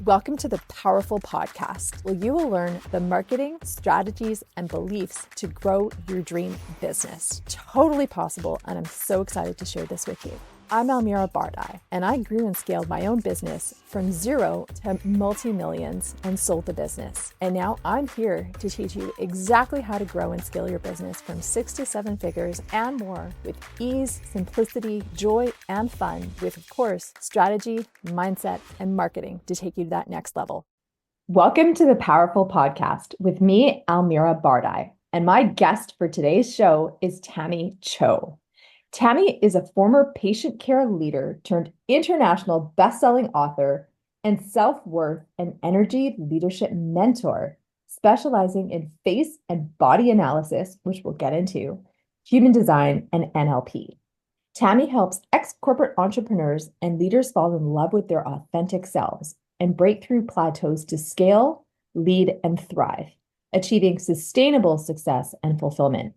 Welcome to the Powerful Podcast, where you will learn the marketing, strategies, and beliefs to grow your dream business. Totally possible, and I'm so excited to share this with you. I'm Almira Bardai, and I grew and scaled my own business from zero to multi-millions and sold the business. And now I'm here to teach you exactly how to grow and scale your business from 6 to 7 figures and more with ease, simplicity, joy, and fun with, of course, strategy, mindset, and marketing to take you to that next level. Welcome to the Powerful Podcast with me, Almira Bardai. And my guest for today's show is Tammy Cho. Tammy is a former patient care leader turned international best-selling author and self-worth and energy leadership mentor, specializing in face and body analysis, which we'll get into, human design, and NLP. Tammy helps ex-corporate entrepreneurs and leaders fall in love with their authentic selves and break through plateaus to scale, lead, and thrive, achieving sustainable success and fulfillment.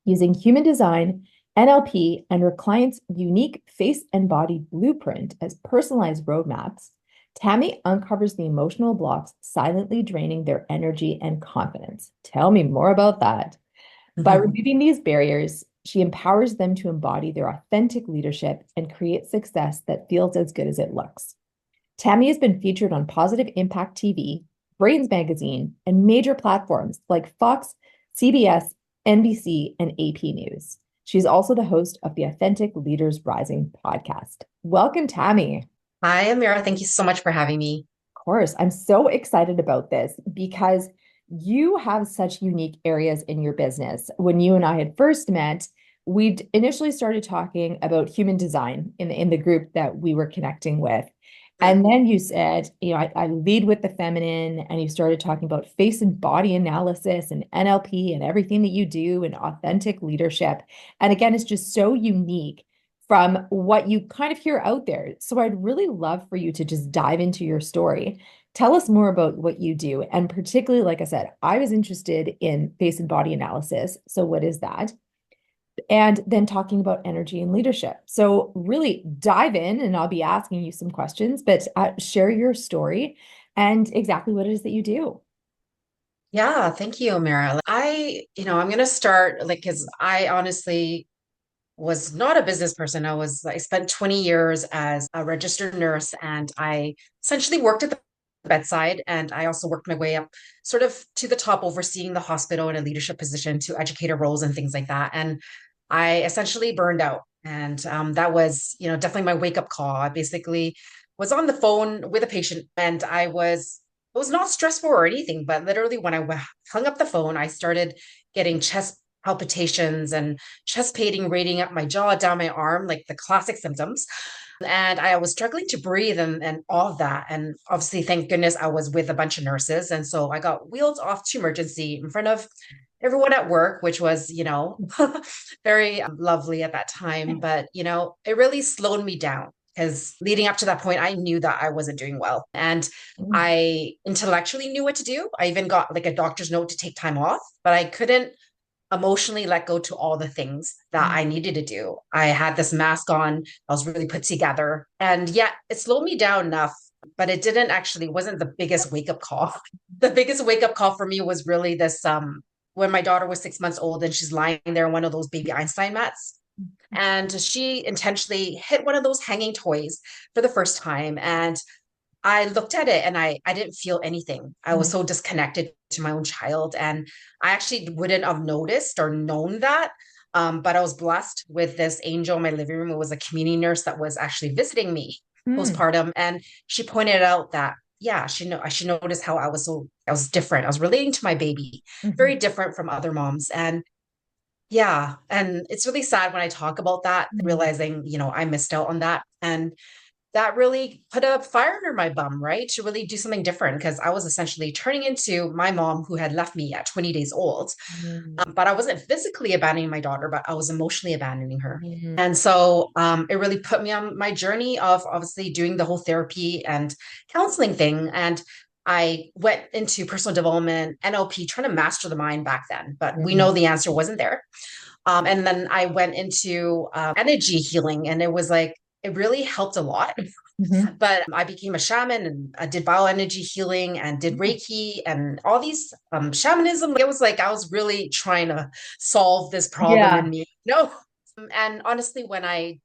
Using human design, NLP, and her clients' unique face and body blueprint as personalized roadmaps, Tammy uncovers the emotional blocks silently draining their energy and confidence. Tell me more about that. By removing these barriers, she empowers them to embody their authentic leadership and create success that feels as good as it looks. Tammy has been featured on Positive Impact TV, Brains Magazine, and major platforms like Fox, CBS, NBC, and AP News. She's also the host of the Authentic Leaders Rising podcast. Welcome, Tammy. Hi, Amira. Thank you so much for having me. Of course. I'm so excited about this because you have such unique areas in your business. When you and I had first met, we'd initially started talking about human design in the group that we were connecting with. And then you said, I lead with the feminine, and you started talking about face and body analysis and NLP and everything that you do and authentic leadership. And again, it's just so unique from what you kind of hear out there. So I'd really love for you to just dive into your story. Tell us more about what you do. And particularly, like I said, I was interested in face and body analysis. So what is that? And then talking about energy and leadership. So really dive in, and I'll be asking you some questions, but share your story and exactly what it is that you do. Yeah, thank you, Amira. I'm going to start because I honestly was not a business person. I spent 20 years as a registered nurse, and I essentially worked at the bedside. And I also worked my way up sort of to the top, overseeing the hospital in a leadership position to educator roles and things like that. And I essentially burned out. And that was, definitely my wake up call. I basically was on the phone with a patient, and it was not stressful or anything, but literally when I hung up the phone, I started getting chest palpitations and chest pain rating up my jaw, down my arm, like the classic symptoms. And I was struggling to breathe and all of that. And obviously, thank goodness I was with a bunch of nurses. And so I got wheeled off to emergency in front of everyone at work, which was, very lovely at that time. But, it really slowed me down because leading up to that point, I knew that I wasn't doing well. And I intellectually knew what to do. I even got like a doctor's note to take time off, but I couldn't emotionally let go to all the things that I needed to do. I had this mask on, I was really put together. And yet it slowed me down enough, but wasn't the biggest wake up call. The biggest wake up call for me was really this when my daughter was 6 months old and she's lying there on one of those baby Einstein mats. And she intentionally hit one of those hanging toys for the first time. And I looked at it and I didn't feel anything. I was so disconnected to my own child. And I actually wouldn't have noticed or known that. But I was blessed with this angel in my living room. It was a community nurse that was actually visiting me postpartum. And she pointed out that, yeah, she noticed how I was different. I was relating to my baby, very different from other moms. And yeah, and it's really sad when I talk about that, realizing, I missed out on that. And that really put a fire under my bum, right? To really do something different, because I was essentially turning into my mom who had left me at 20 days old. But I wasn't physically abandoning my daughter, but I was emotionally abandoning her. And so it really put me on my journey of obviously doing the whole therapy and counseling thing. And I went into personal development, NLP, trying to master the mind back then, but we know the answer wasn't there. And then I went into energy healing, and it was like, it really helped a lot. Mhm. But I became a shaman and I did bioenergy healing and did Reiki and all these shamanism. It was like I was really trying to solve this problem in Yeah. me. No. And honestly, when I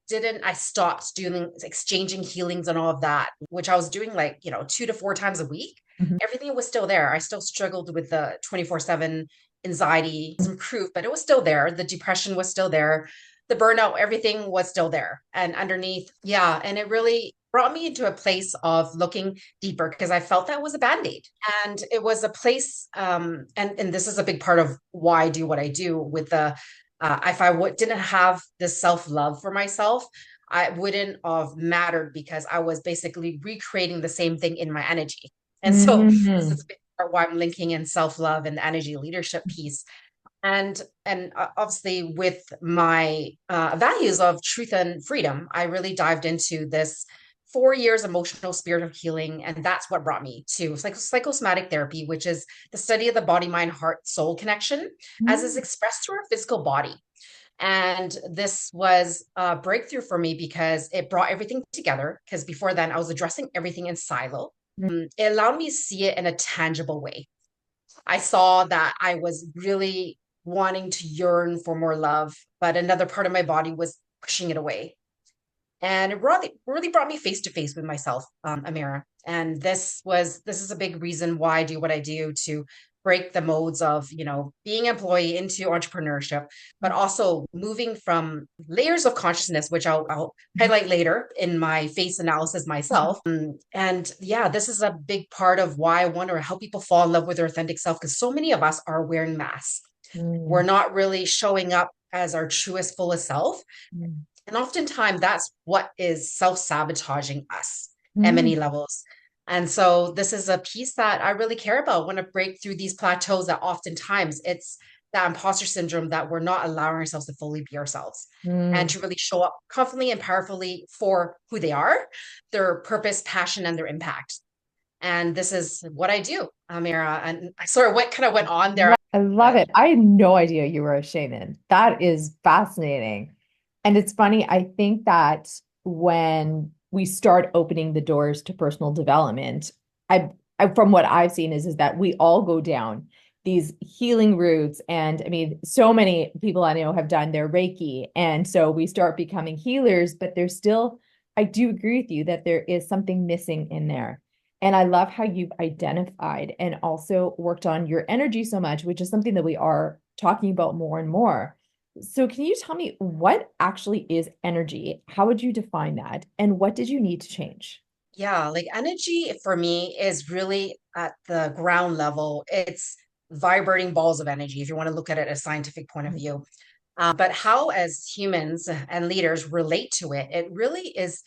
stopped doing exchanging healings and all of that, which I was doing like, 2 to 4 times a week. Mhm. Everything was still there. I still struggled with the 24/7 anxiety. It was improved, but it was still there. The depression was still there. The burnout, everything was still there. And underneath, yeah. And it really brought me into a place of looking deeper because I felt that was a band-aid. And it was a place, and this is a big part of why I do what I do with the if didn't have this self-love for myself, I wouldn't have mattered because I was basically recreating the same thing in my energy. And so this is Mhm. a big part why I'm linking in self-love and the energy leadership piece. And obviously with my values of truth and freedom, I really dived into this 4 years emotional spiritual healing, and that's what brought me to psychosomatic therapy, which is the study of the body mind heart soul connection as is Mhm. expressed through our physical body. And this was a breakthrough for me because it brought everything together, because before then I was addressing everything in silo. It allowed me to see it in a tangible way. I saw that I was really wanting to yearn for more love, but another part of my body was pushing it away. And it really brought me face to face with myself, Amira. And this is a big reason why I do what I do, to break the modes of, being employee into entrepreneurship, but also moving from layers of consciousness, which I'll highlight later in my face analysis myself. And yeah, this is a big part of why I want to help people fall in love with their authentic self, because so many of us are wearing masks. We're Mhm. not really showing up as our truest, fullest self. Mhm. And oftentimes that's what is self-sabotaging us at many Mhm. levels. And so this is a piece that I really care about. I want to break through these plateaus that oftentimes it's that imposter syndrome that we're not allowing ourselves to fully be ourselves and Mhm. to really show up confidently and powerfully for who they are, their purpose, passion, and their impact. And this is what I do, Amira. And I sort of what kind of went on there. I love it. I had no idea you were a shaman. That is fascinating. And it's funny, I think that when we start opening the doors to personal development, from what I've seen is that we all go down these healing routes. And I mean, so many people I know have done their Reiki. And so we start becoming healers, but there's still, I do agree with you that there is something missing in there. And I love how you've identified and also worked on your energy so much, which is something that we are talking about more and more. So, can you tell me what actually is energy? How would you define that? And what did you need to change? Yeah, like energy for me is really at the ground level. It's vibrating balls of energy, if you want to look at it a scientific point of view. But how, as humans and leaders, relate to it, it really is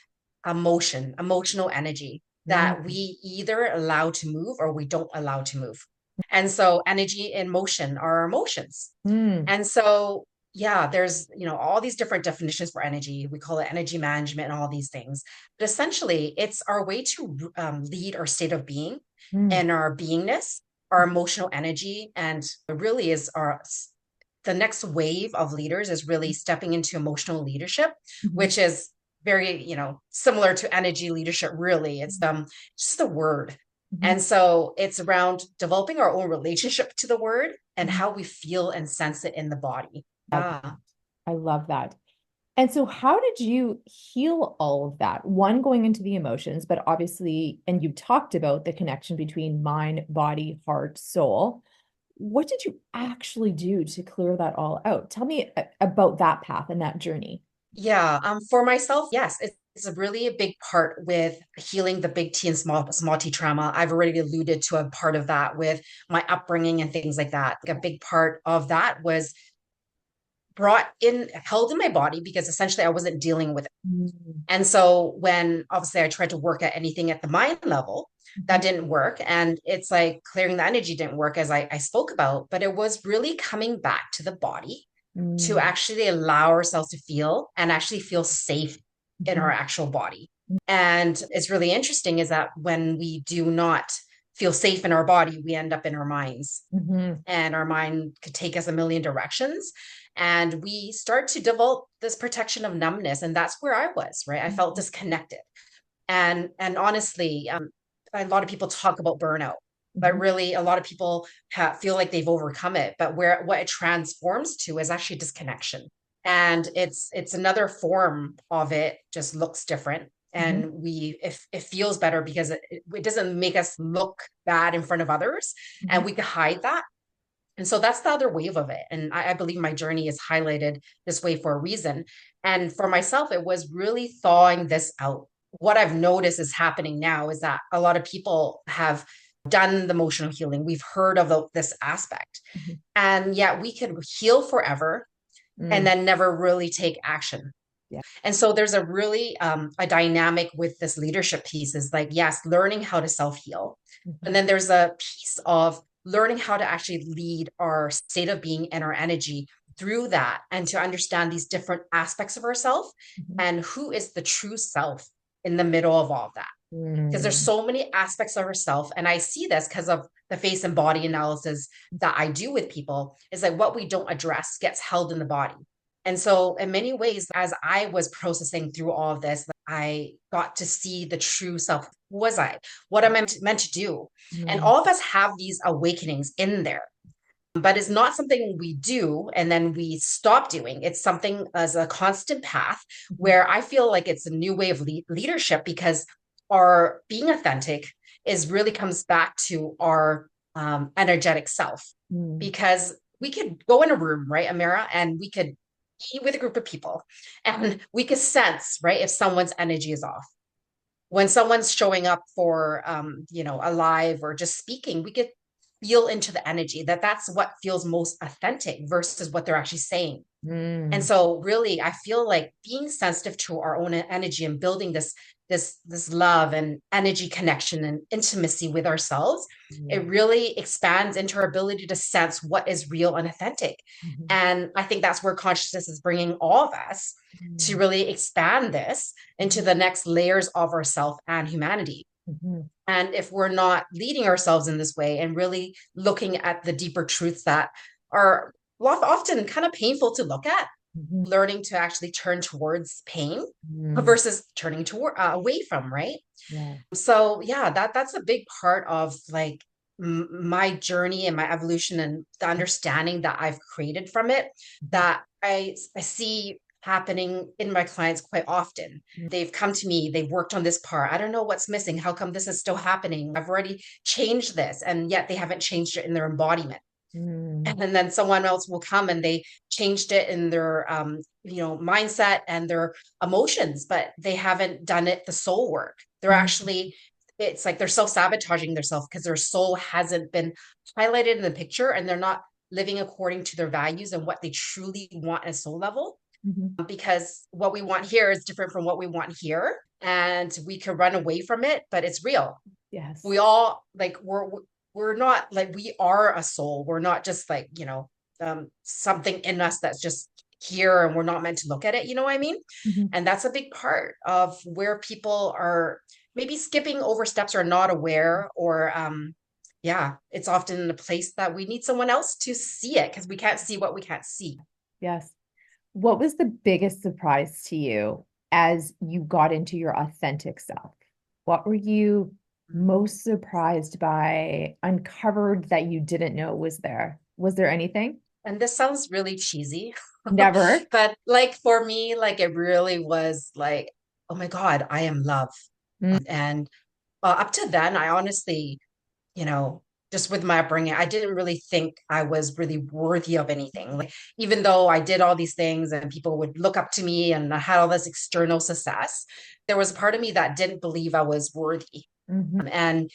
emotional energy that Mm, we either allow to move or we don't allow to move. And so, energy in motion are our emotions. mm, And so, yeah, there's, all these different definitions for energy. We call it energy management and all these things. But essentially, it's our way to lead our state of being mm, and our beingness, our emotional energy. And it really is the next wave of leaders is really stepping into emotional leadership, mhm, which is very, similar to energy leadership, really. It's just the word. mhm. And so it's around developing our own relationship to the word and Mhm. how we feel and sense it in the body. Love Yeah. that. I love that. And so, how did you heal all of that? One, going into the emotions, but obviously, and you talked about the connection between mind, body, heart, soul. What did you actually do to clear that all out? Tell me about that path and that journey. Yeah. For myself, yes, it's a really a big part with healing the big T and small T trauma. I've already alluded to a part of that with my upbringing and things like that. Like a big part of that was held in my body because essentially I wasn't dealing with it. Mm, And so when obviously I tried to work at anything at the mind level, mhm, that didn't work. And it's like clearing the energy didn't work as I spoke about, but it was really coming back to the body to mm, actually allow ourselves to feel and actually feel safe in our mhm, actual body. And it's really interesting is that when we do not feel safe in our body, we end up in our minds mhm, and our mind could take us a million directions. And we start to develop this protection of numbness. And that's where I was, right? I felt disconnected. And honestly, a lot of people talk about burnout, but really a lot of people feel like they've overcome it. But where what it transforms to is actually disconnection. And it's another form of it, just looks different. And it feels better because it doesn't make us look bad in front of others, and we can hide that. And so that's the other wave of it. And I believe my journey is highlighted this way for a reason. And for myself, it was really thawing this out. What I've noticed is happening now is that a lot of people have done the emotional healing. We've heard of this aspect. And yet we could heal forever and then never really take action. Yeah. And so there's a really a dynamic with this leadership piece is like, yes, learning how to self-heal. And then there's a piece of learning how to actually lead our state of being and our energy through that, and to understand these different aspects of ourselves and who is the true self in the middle of all of that. Because there's so many aspects of ourself. And I see this because of the face and body analysis that I do with people, is like what we don't address gets held in the body. And so in many ways, as I was processing through all of this, I got to see the true self. Who was I? What am I meant to do? And all of us have these awakenings in there, but it's not something we do and then we stop doing. It's something as a constant path where I feel like it's a new way of leadership, because our being authentic is really comes back to our energetic self. Because we could go in a room, right, Amira, and we could be with a group of people and we could sense, right, if someone's energy is off. When someone's showing up for a live or just speaking, we could feel into the energy that's what feels most authentic versus what they're actually saying. And so really, I feel like being sensitive to our own energy and building this love and energy connection and intimacy with ourselves, it really expands into our ability to sense what is real and authentic. And I think that's where consciousness is bringing all of us to really expand this into the next layers of ourself and humanity. And if we're not leading ourselves in this way and really looking at the deeper truths that are often kind of painful to look at, learning to actually turn towards pain versus turning toward away from, right? So yeah, that's a big part of like my journey and my evolution and the understanding that I've created from it, that I see happening in my clients quite often. They've come to me, they've worked on this part. I don't know what's missing. How come this is still happening? I've already changed this, and yet they haven't changed it in their embodiment. And then someone else will come and they changed it in their mindset and their emotions, but they haven't done it the soul work. They're actually, it's like they're self-sabotaging themselves because their soul hasn't been highlighted in the picture, and they're not living according to their values and what they truly want at a soul level. Because what we want here is different from what we want here, and we can run away from it, but it's real. We all like we're not like, we are a soul. We're not just like, something in us that's just here and we're not meant to look at it. You know what I mean? And that's a big part of where people are maybe skipping over steps or not aware, or it's often in a place that we need someone else to see it because we can't see what we can't see. Yes. What was the biggest surprise to you as you got into your authentic self? What were you most surprised by, uncovered that you didn't know was there? Was there anything? And this sounds really cheesy. Never. But like for me, like it really was like, oh my God, I am love. And up to then, I honestly, just with my upbringing, I didn't really think I was really worthy of anything. Like, even though I did all these things and people would look up to me and I had all this external success, there was a part of me that didn't believe I was worthy. And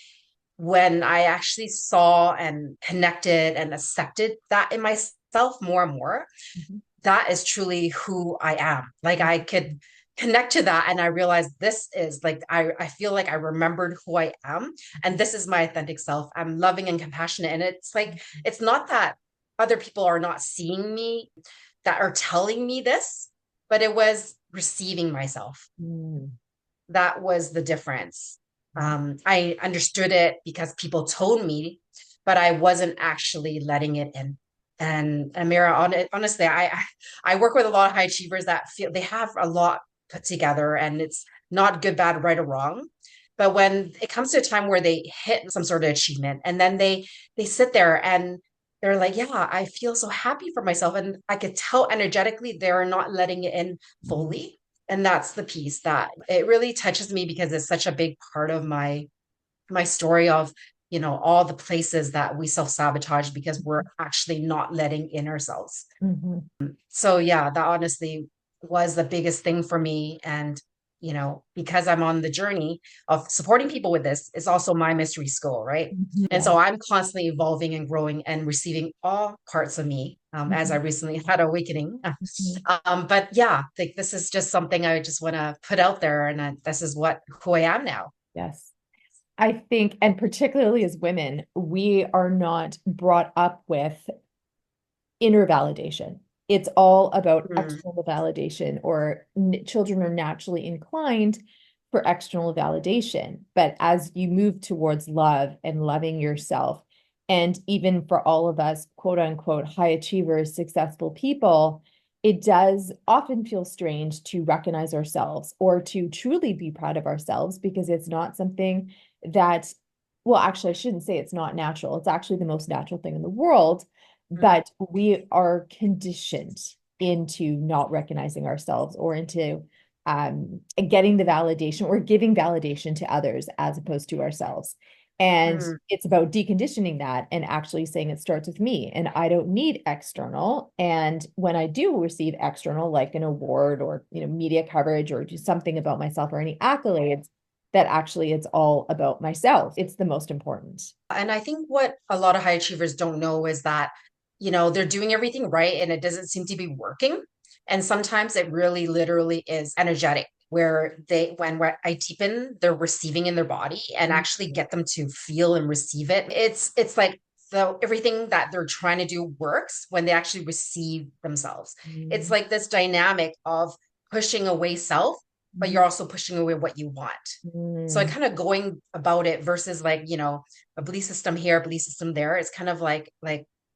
when I actually saw and connected and accepted that in myself more and more, that is truly who I am. Like I could connect to that, and I realized this is like, I feel like I remembered who I am, and this is my authentic self. I'm loving and compassionate. And it's like, it's not that other people are not seeing me, that are telling me this, but it was receiving myself. That was the difference. I understood it because people told me, but I wasn't actually letting it in. And Amira, honestly, I work with a lot of high achievers that feel they have a lot put together, and it's not good, bad, right, or wrong. But when it comes to a time where they hit some sort of achievement, and then they sit there and they're like, "Yeah, I feel so happy for myself," and I could tell energetically they're not letting it in fully. And that's the piece that it really touches me because it's such a big part of my story of, all the places that we self-sabotage because we're actually not letting in ourselves. Mm-hmm. So yeah, that honestly was the biggest thing for me. And because I'm on the journey of supporting people with this, it's also my mystery school, right? And Yeah. so I'm constantly evolving and growing and receiving all parts of me, as I Mhm. recently had awakening. Mhm. But yeah, like this is just something I just want to put out there, and this is who I am now. Yes. I think, and particularly as women, we are not brought up with inner validation. It's all about Mm, external validation, or children are naturally inclined for external validation. But as you move towards love and loving yourself, and even for all of us, quote unquote, high achievers, successful people, it does often feel strange to recognize ourselves or to truly be proud of ourselves because it's not something that, well, actually, I shouldn't say it's not natural. It's actually the most natural thing in the world, mm, but we are conditioned into not recognizing ourselves or into getting the validation or giving validation to others as opposed to ourselves. And mm, it's about deconditioning that and actually saying it starts with me and I don't need external. And when I do receive external, like an award or media coverage or do something about myself or any accolades, that actually it's all about myself. It's the most important. And I think what a lot of high achievers don't know is that, they're doing everything right and it doesn't seem to be working. And sometimes it really literally is energetic, where when I deepen the receiving in their body and actually get them to feel and receive it, it's like everything that they're trying to do works when they actually receive themselves. It's Mhm. like this dynamic of pushing away self, but you're also pushing away what you want. So I Mhm. kind of going about it versus like, a belief system here, a belief system there. It's kind of like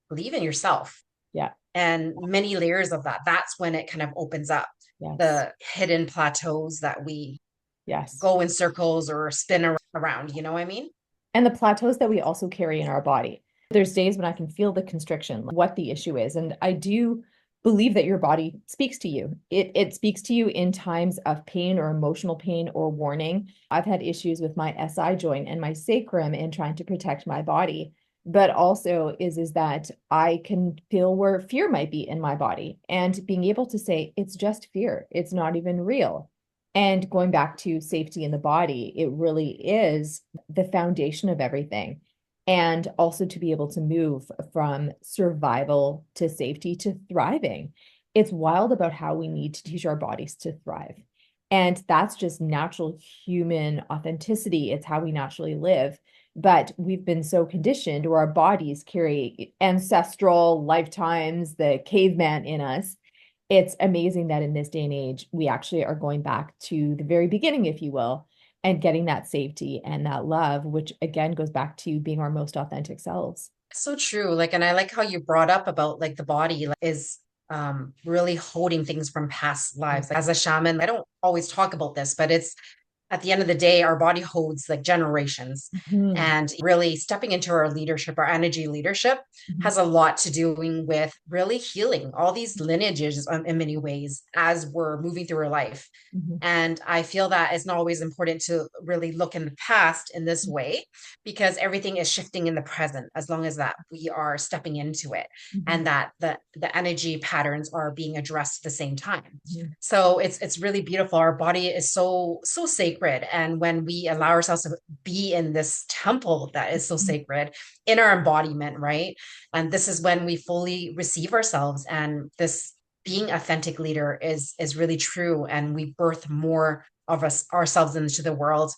believe in yourself Yeah. and many layers of that. That's when it kind of opens up Yes. the hidden plateaus that we Yes. go in circles or spin around. You know what I mean? And the plateaus that we also carry in our body. There's days when I can feel the constriction, like what the issue is. And I do believe that your body speaks to you. It speaks to you in times of pain or emotional pain or warning. I've had issues with my SI joint and my sacrum in trying to protect my body. But also is that I can feel where fear might be in my body and being able to say it's just fear. It's not even real. And going back to safety in the body, it really is the foundation of everything. And also to be able to move from survival to safety to thriving. It's wild about how we need to teach our bodies to thrive. And that's just natural human authenticity. It's how we naturally live. But we've been so conditioned, or our bodies carry ancestral lifetimes, the caveman in us. It's amazing that in this day and age, we actually are going back to the very beginning, if you will, and getting that safety and that love, which again goes back to being our most authentic selves. So true. Like, and I like how you brought up about like the body is really holding things from past lives. Like, as a shaman, I don't always talk about this, but it's at the end of the day, our body holds like generations. Mhm. And really stepping into our leadership, our energy leadership Mhm. has a lot to doing with really healing all these lineages in many ways as we're moving through our life. Mhm. And I feel that it's not always important to really look in the past in this way because everything is shifting in the present as long as that we are stepping into it Mhm. and that the energy patterns are being addressed at the same time. Mhm. So it's really beautiful. Our body is so sacred. And when we allow ourselves to be in this temple that is so Mhm. sacred in our embodiment, right? And this is when we fully receive ourselves. And this being authentic leader is really true. And we birth more of us ourselves into the world.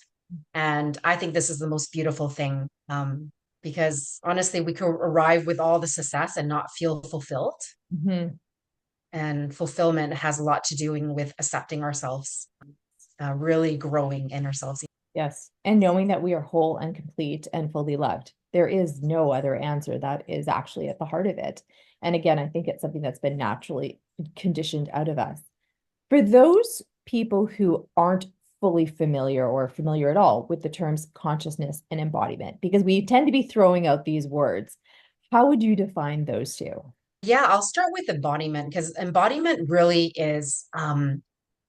And I think this is the most beautiful thing. Because honestly, we could arrive with all the success and not feel fulfilled. Mhm. And fulfillment has a lot to do with accepting ourselves, really growing in ourselves. Yes. And knowing that we are whole and complete and fully loved. There is no other answer that is actually at the heart of it. And again, I think it's something that's been naturally conditioned out of us. For those people who aren't fully familiar or familiar at all with the terms consciousness and embodiment, because we tend to be throwing out these words, how would you define those two? Yeah, I'll start with embodiment because embodiment really is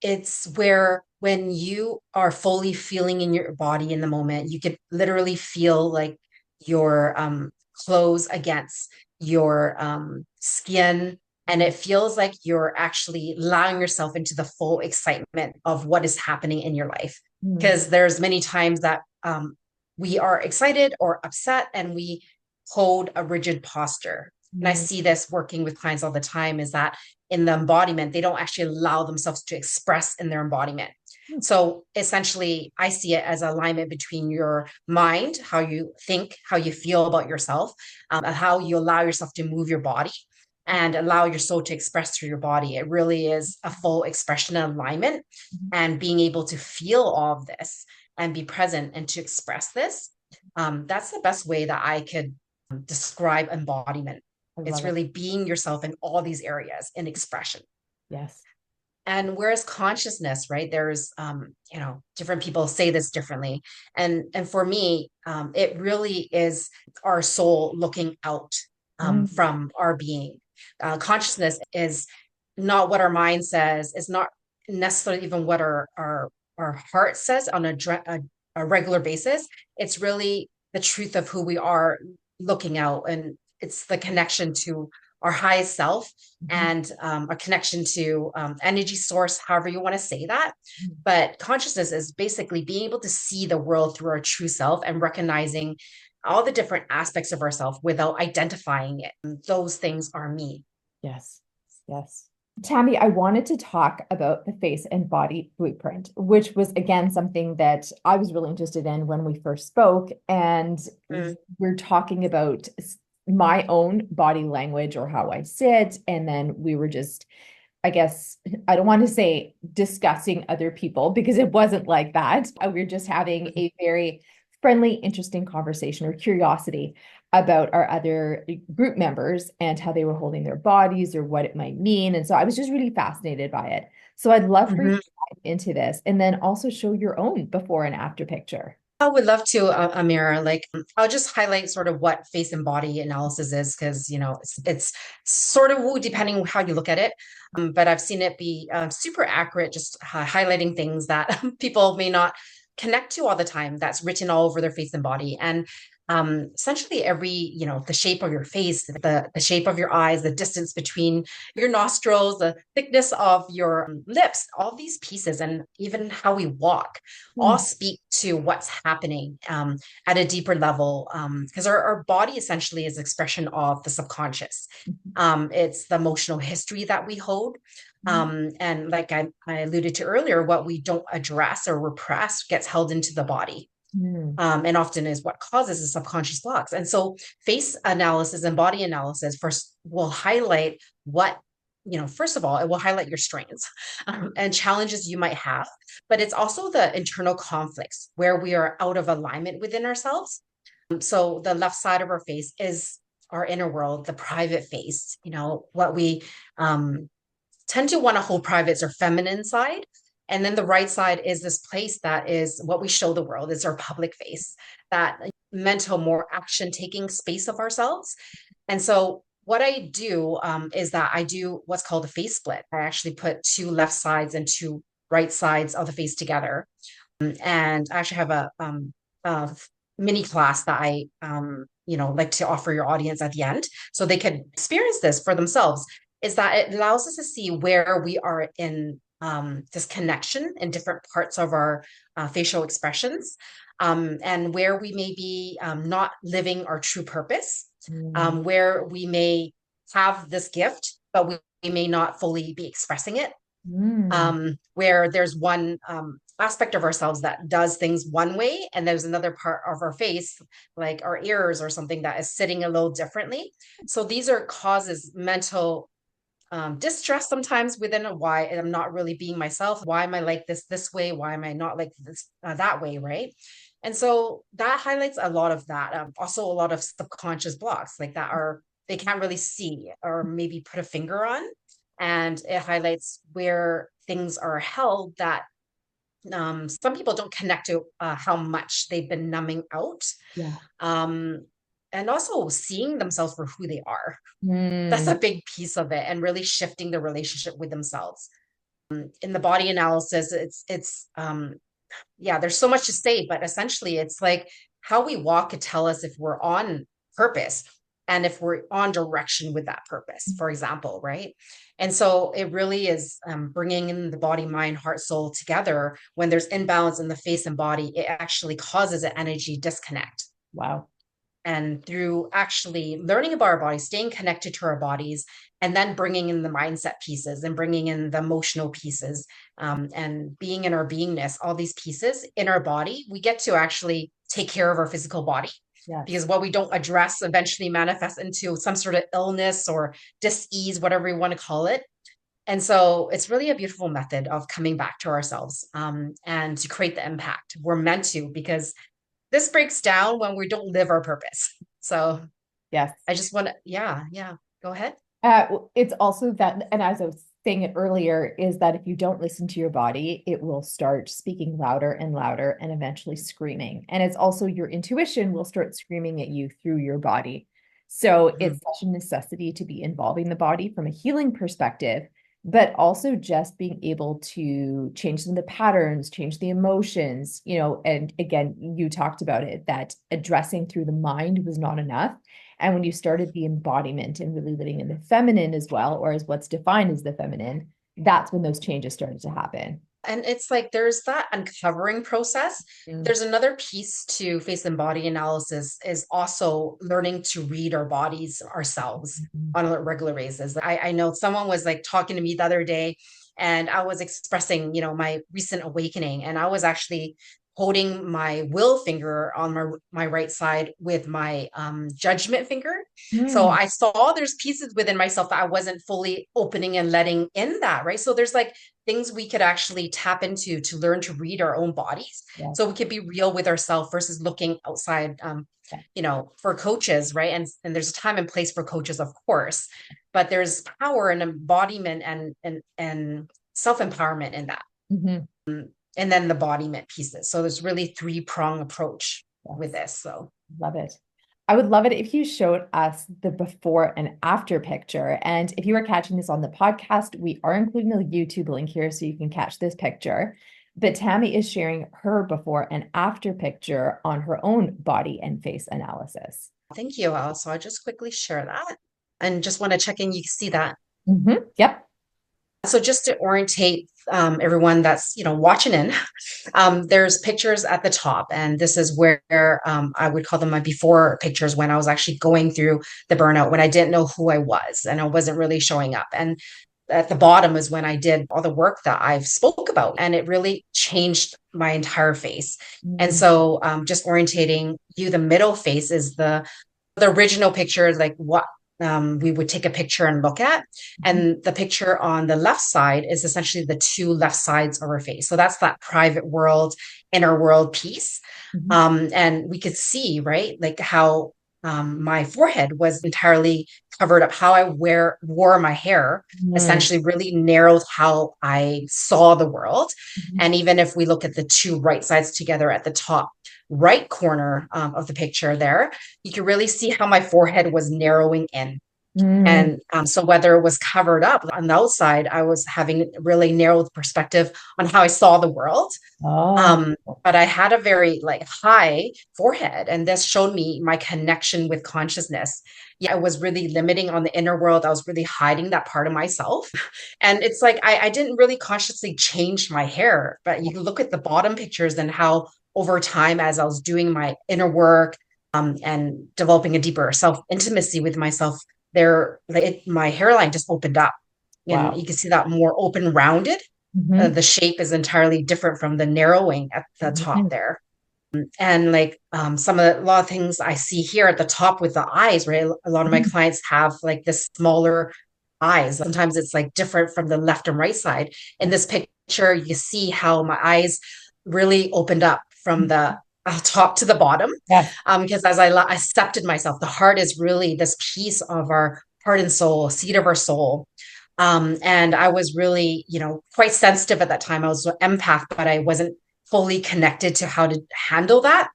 it's where when you are fully feeling in your body in the moment, you could literally feel like your clothes against your skin, and it feels like you're actually allowing yourself into the full excitement of what is happening in your life. Mm, Because there's many times that we are excited or upset and we hold a rigid posture, and I mm, see this working with clients all the time, is that in the embodiment, they don't actually allow themselves to express in their embodiment. mm, So essentially, I see it as alignment between your mind, how you think, how you feel about yourself, and how you allow yourself to move your body and allow your soul to express through your body. It really is a full expression and alignment, mm. and being able to feel all of this and be present and to express this. That's the best way that I could describe embodiment. I It's love it. really being yourself in all these areas in expression. Yes. And whereas consciousness, right, there's different people say this differently. And for me, it really is our soul looking out Mm, from our being. Consciousness is not what our mind says, it's not necessarily even what our heart says on a regular basis. It's really the truth of who we are looking out, and it's the connection to our highest self, mhm, and a connection to energy source, however you want to say that. mm. But consciousness is basically being able to see the world through our true self and recognizing all the different aspects of ourself without identifying it. And those things are me. Yes. Yes. Tammy, I wanted to talk about the face and body blueprint, which was again something that I was really interested in when we first spoke. And Mm, we're talking about my own body language or how I sit. And then we were just, I guess, I don't want to say discussing other people because it wasn't like that. We were just having mm, a very friendly, interesting conversation or curiosity about our other group members and how they were holding their bodies or what it might mean. And so I was just really fascinated by it. So I'd love for you to mhm. dive into this and then also show your own before and after picture. I would love to, Amira. Like, I'll just highlight sort of what face and body analysis is, because it's sort of woo depending on how you look at it. But I've seen it be super accurate, just highlighting things that people may not connect to all the time. That's written all over their face and body, and essentially every the shape of your face, the shape of your eyes, the distance between your nostrils, the thickness of your lips, all these pieces, and even how we walk all Hmm. speak to what's happening at a deeper level, because our body essentially is expression of the subconscious. It's the emotional history that we hold. And like I alluded to earlier, what we don't address or repress gets held into the body, Hmm. and often is what causes the subconscious blocks. And so, face analysis and body analysis first will highlight what, first of all, it will highlight your strengths and challenges you might have, but it's also the internal conflicts where we are out of alignment within ourselves. So, the left side of our face is our inner world, the private face, what we um, tend to want to hold private is our feminine side. And then the right side is this place that is what we show the world, is our public face, that mental, more action taking space of ourselves. And so what I do is that I do what's called a face split. I actually put two left sides and two right sides of the face together. And I actually have a mini class that I, like to offer your audience at the end so they can experience this for themselves. Is that it allows us to see where we are in this connection in different parts of our facial expressions, and where we may be not living our true purpose, Hmm. where we may have this gift, but we may not fully be expressing it, Hmm. where there's one aspect of ourselves that does things one way, and there's another part of our face, like our ears or something, that is sitting a little differently. So these are causes mental distress sometimes within a why I'm not really being myself. Why am I like this way? Why am I not like this that way? Right. And so that highlights a lot of that. Also, a lot of subconscious blocks like that are they can't really see or maybe put a finger on. And it highlights where things are held that some people don't connect to how much they've been numbing out. Yeah. Um, and also seeing themselves for who they are. That's a Mm. big piece of it, and really shifting the relationship with themselves. In the body analysis, yeah, there's so much to say, but essentially it's like how we walk could tell us if we're on purpose and if we're on direction with that purpose, for example, right? And so it really is bringing in the body, mind, heart, soul together. When there's imbalance in the face and body, it actually causes an energy disconnect. Wow. And through actually learning about our bodies, staying connected to our bodies, and then bringing in the mindset pieces and bringing in the emotional pieces, and being in our beingness, all these pieces in our body, we get to actually take care of our physical body. Yes. Because what we don't address eventually manifests into some sort of illness or dis-ease, whatever you want to call it. And so it's really a beautiful method of coming back to ourselves, and to create the impact we're meant to, because this breaks down when we don't live our purpose. So Yes. I just want to, yeah, go ahead. It's also that, and as I was saying it earlier, is that if you don't listen to your body, it will start speaking louder and louder and eventually screaming. And it's also your intuition will start screaming at you through your body. So Mhm. it's such a necessity to be involving the body from a healing perspective, but also just being able to change some of the patterns, change the emotions, and again, you talked about it, that addressing through the mind was not enough. And when you started the embodiment and really living in the feminine as well, or as what's defined as the feminine, that's when those changes started to happen. And it's like there's that uncovering process. Mm. There's another piece to face and body analysis is also learning to read our bodies ourselves Mhm. on a regular basis. I know someone was like talking to me the other day, and I was expressing, my recent awakening, and I was actually holding my will finger on my right side with my judgment finger. So Mm. I saw there's pieces within myself that I wasn't fully opening and letting in that, right? So there's like things we could actually tap into to learn to read our own bodies, Yes. so we could be real with ourselves versus looking outside, Yeah. for coaches, right? And there's a time and place for coaches, of course, but there's power and embodiment and self-empowerment in that. Mhm. And then the embodiment pieces, so there's really three-prong approach with Yes. this. So Love it. I would love it if you showed us the before and after picture. And if you are catching this on the podcast, we are including a YouTube link here so you can catch this picture. But Tammy is sharing her before and after picture on her own body and face analysis. thank you, Al. So I'll just quickly share that, and just want to check in, you can see that. Yep. So just to orientate everyone that's watching in, there's pictures at the top, and this is where I would call them my before pictures, when I was actually going through the burnout, when I didn't know who I was and I wasn't really showing up. And at the bottom is when I did all the work that I've spoke about, and it really changed my entire face. And Mm. so just orientating you, the middle face is the original picture, like what we would take a picture and look at. And the picture on the left side is essentially the two left sides of our face. So that's that private world, inner world piece. Mhm. And we could see, right, like how my forehead was entirely covered up, how wore my hair Mm. essentially really narrowed how I saw the world. Mhm. And even if we look at the two right sides together at the top right corner of the picture there, you can really see how my forehead was narrowing in. Mm. And so whether it was covered up on the outside, I was having really narrowed perspective on how I saw the world. Oh. Um, but I had a very like high forehead, and this showed me my connection with consciousness. Yeah, I was really limiting on the inner world. I was really hiding that part of myself. And it's like I didn't really consciously change my hair, but you can look at the bottom pictures and how over time, as I was doing my inner work, and developing a deeper self intimacy with myself, my hairline just opened up, and Wow. you can see that more open, rounded. Mhm. The shape is entirely different from the narrowing at the top Mhm. there. And like a lot of things I see here at the top with the eyes, right? A lot of my Mhm. clients have like this smaller eyes. Sometimes it's like different from the left and right side. In this picture, you see how my eyes really opened up from the top to the bottom. Yes. Because as I accepted myself, the heart is really this piece of our heart and soul, seat of our soul. And I was really, quite sensitive at that time. I was an empath, but I wasn't fully connected to how to handle that.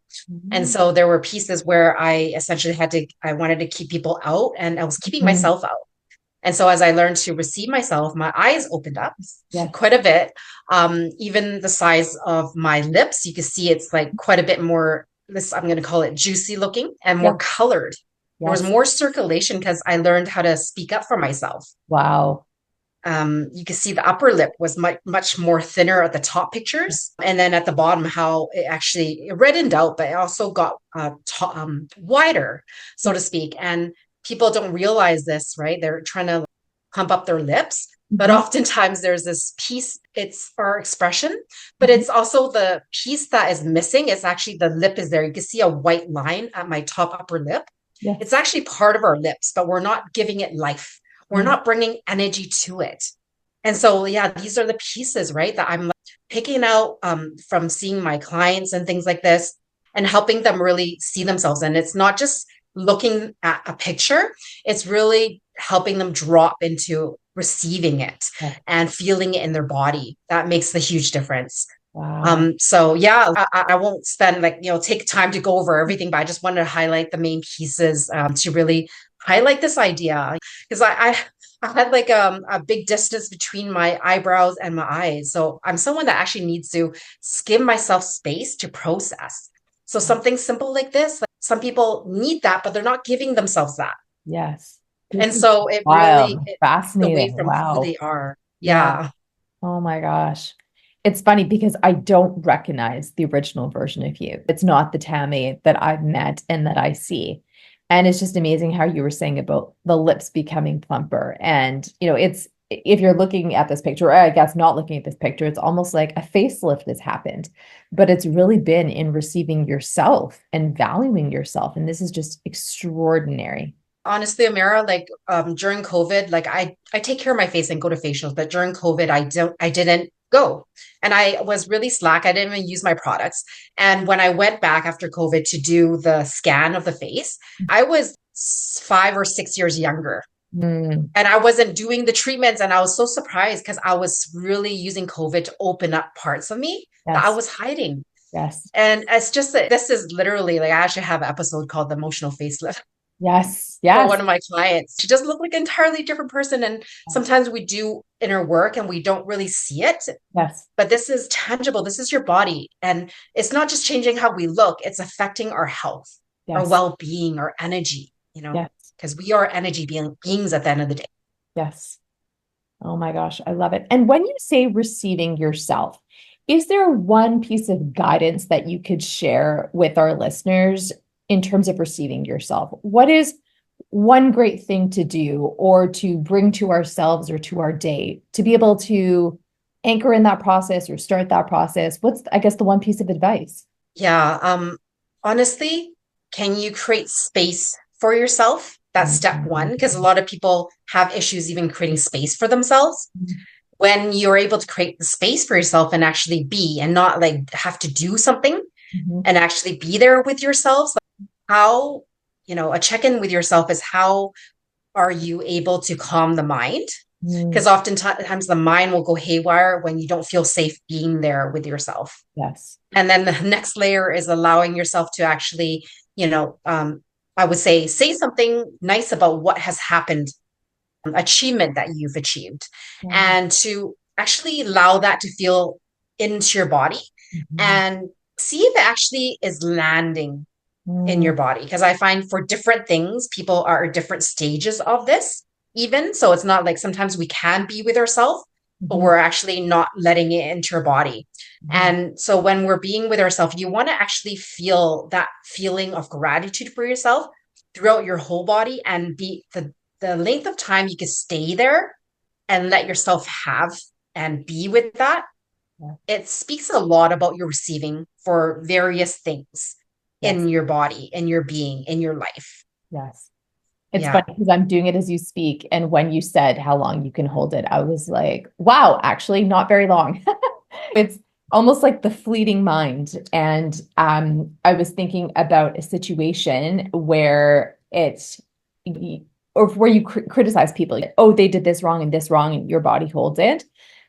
And Mhm. so there were pieces where I essentially I wanted to keep people out and I was keeping Mhm. myself out. And so as I learned to receive myself, my eyes opened up Yes. quite a bit. Even the size of my lips, you can see it's like quite a bit more, this, I'm going to call it juicy looking and more Yes. colored. There was Yes. more circulation because I learned how to speak up for myself. Wow. You can see the upper lip was much more thinner at the top pictures, and then at the bottom, how it reddened out, but it also got wider, so to speak. And people don't realize this, right? They're trying to pump up their lips, but Mhm. oftentimes there's this piece. It's our expression, but Mhm. it's also the piece that is missing. It's actually the lip is there. You can see a white line at my top upper lip. It's Yes. actually part of our lips, but we're not giving it life. We're Yes. not bringing energy to it. And so, yeah, these are the pieces, right, that I'm like picking out from seeing my clients and things like this and helping them really see themselves. And it's not just looking at a picture, it's really helping them drop into receiving it Yes. and feeling it in their body. That makes the huge difference. Wow. So yeah, I won't spend take time to go over everything, but I just wanted to highlight the main pieces to really highlight this idea because I had like a big distance between my eyebrows and my eyes. So I'm someone that actually needs to give myself space to process. So something simple like this, like some people need that, but they're not giving themselves that. Yes. And This is so wild. it takes away Fascinating. from who Wow. they are. Yeah. Yeah. Oh my gosh. It's funny because I don't recognize the original version of you. It's not the Tammy that I've met and that I see. And it's just amazing how you were saying about the lips becoming plumper. And, it's if you're looking at this picture, or I guess not looking at this picture, it's almost like a facelift has happened. But it's really been in receiving yourself and valuing yourself. And this is just extraordinary. Honestly, Amira, like during COVID, like I take care of my face and go to facials, but during COVID, I didn't go. And I was really slack. I didn't even use my products. And when I went back after COVID to do the scan of the face, I was 5 or 6 years younger. Mm, And I wasn't doing the treatments. And I was so surprised because I was really using COVID to open up parts of me that I yes. was hiding. Yes. And it's just that this is literally like I actually have an episode called The Emotional Facelift Yes. for Yes. one of my clients. She does look like an entirely different person. And sometimes we do inner work and we don't really see it, Yes. but this is tangible. This is your body. And it's not just changing how we look, it's affecting our health, our Yes. well being, our energy, Yes. because we are energy beings at the end of the day. Yes. Oh my gosh, I love it. And when you say receiving yourself, is there one piece of guidance that you could share with our listeners in terms of receiving yourself? What is one great thing to do or to bring to ourselves or to our day to be able to anchor in that process or start that process? What's, I guess, the one piece of advice? Yeah. Honestly, can you create space for yourself? That's step one, because a lot of people have issues even creating space for themselves. When you're able to create the space for yourself and actually be and not like have to do something Mhm. and actually be there with yourselves, like how, a check-in with yourself is how are you able to calm the mind? Mm, Because oftentimes the mind will go haywire when you don't feel safe being there with yourself. yes. And then the next layer is allowing yourself to actually, you know, um, I would say something nice about what has happened, achievement that you've achieved, Yeah. and to actually allow that to feel into your body Mhm. and see if it actually is landing in Mm, your body. Because I find for different things, people are at different stages of this, even. So it's not like sometimes we can be with ourselves, but mhm, we're actually not letting it into our body. mhm. And so when we're being with ourselves, you want to actually feel that feeling of gratitude for yourself throughout your whole body and be the length of time you can stay there and let yourself have and be with that. Yeah. It speaks a lot about your receiving for various things Yes. in your body, in your being, in your life. Yes. It's funny Yeah. because I'm doing it as you speak. And when you said how long you can hold it, I was like, wow, actually, not very long. It's almost like the fleeting mind. And I was thinking about a situation where it's, or where you criticize people, like, oh, they did this wrong, and your body holds it.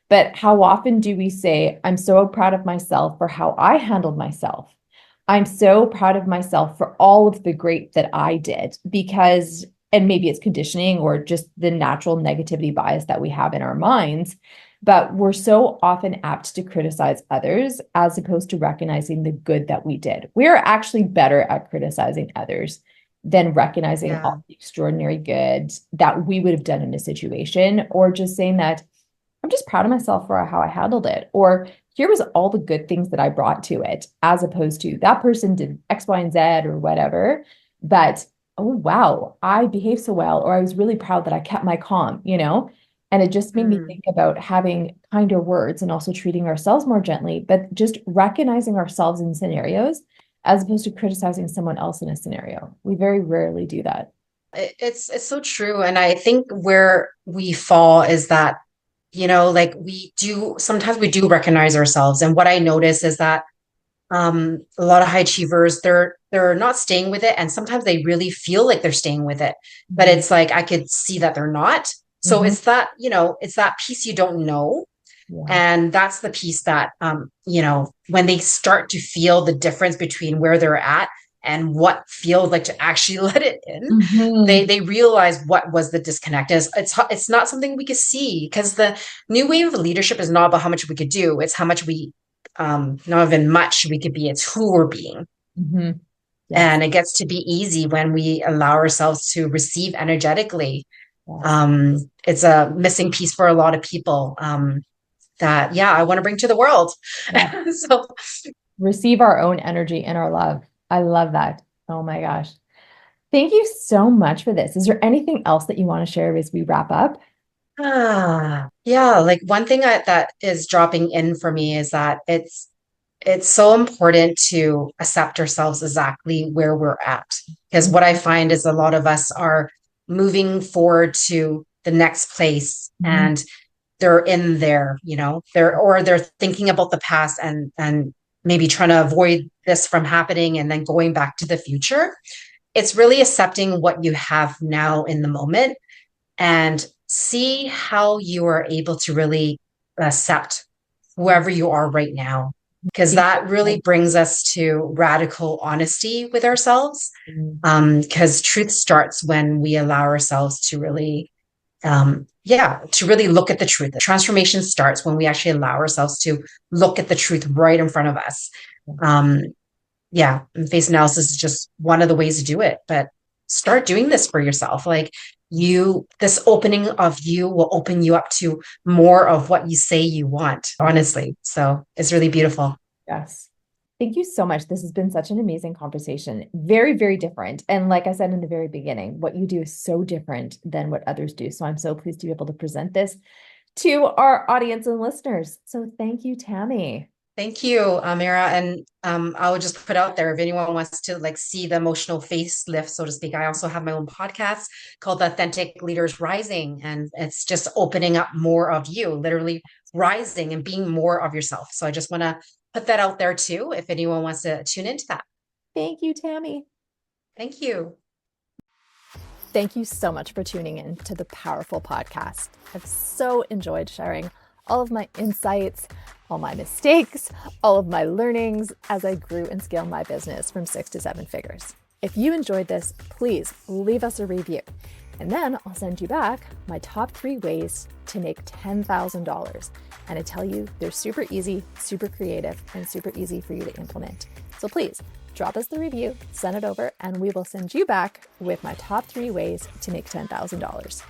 But how often do we say, I'm so proud of myself for how I handled myself? I'm so proud of myself for all of the great that I did, because, and maybe it's conditioning or just the natural negativity bias that we have in our minds, but we're so often apt to criticize others as opposed to recognizing the good that we did. We're actually better at criticizing others than recognizing Yeah. all the extraordinary good that we would have done in a situation, or just saying that I'm just proud of myself for how I handled it. Or here was all the good things that I brought to it, as opposed to that person did X, Y, and Z or whatever. But oh, wow, I behaved so well, or I was really proud that I kept my calm, you know? And it just made me Mm. think about having kinder words and also treating ourselves more gently, but just recognizing ourselves in scenarios as opposed to criticizing someone else in a scenario. We very rarely do that. It's so true. And I think where we fall is that, like sometimes we do recognize ourselves. And what I notice is that a lot of high achievers, they're not staying with it, and sometimes they really feel like they're staying with it, but Mhm. it's like I could see that they're not. So Mhm. it's that piece you don't know, Yeah. and that's the piece that when they start to feel the difference between where they're at and what feels like to actually let it in, Mhm. they realize what was the disconnect. It's not something we could see, because the new wave of leadership is not about how much we could do, it's how much we not even much we could be, it's who we're being. Mhm. Yes. And it gets to be easy when we allow ourselves to receive energetically. Yes. It's a missing piece for a lot of people, that, yeah, I want to bring to the world. Yeah. So, Receive our own energy and our love. I love that. Oh my gosh. Thank you so much for this. Is there anything else that you want to share as we wrap up? yeah, like one thing that is dropping in for me is that it's so important to accept ourselves exactly where we're at. Because what I find is a lot of us are moving forward to the next place, Mhm. and they're in there, they're thinking about the past, and maybe trying to avoid this from happening and then going back to the future. It's really accepting what you have now in the moment, and see how you are able to really accept whoever you are right now. Because Thank that really you. brings us to radical honesty with ourselves. Because truth starts when we allow ourselves to really, to really look at the truth. The transformation starts when we actually allow ourselves to look at the truth right in front of us. Um, and face analysis is just one of the ways to do it, but start doing this for yourself. Like, this opening of you will open you up to more of what you say you want, honestly. So it's really beautiful. Yes. Thank you so much. This has been such an amazing conversation. Very, very different. And like I said in the very beginning, what you do is so different than what others do. So I'm so pleased to be able to present this to our audience and listeners. So thank you, Tammy. Thank you, Amira. And I would just put out there, if anyone wants to like see the emotional facelift, so to speak, I also have my own podcast called The Authentic Leaders Rising. And it's just opening up more of you, literally rising and being more of yourself. So I just want to put that out there too, if anyone wants to tune into that. Thank you, Tammy. Thank you. Thank you so much for tuning in to the Powerful Podcast. I've so enjoyed sharing all of my insights, all my mistakes, all of my learnings as I grew and scaled my business from 6 to 7 figures. If you enjoyed this, please leave us a review. And then I'll send you back my top 3 ways to make $10,000. And I tell you, they're super easy, super creative, and super easy for you to implement. So please drop us the review, send it over, and we will send you back with my top 3 ways to make $10,000.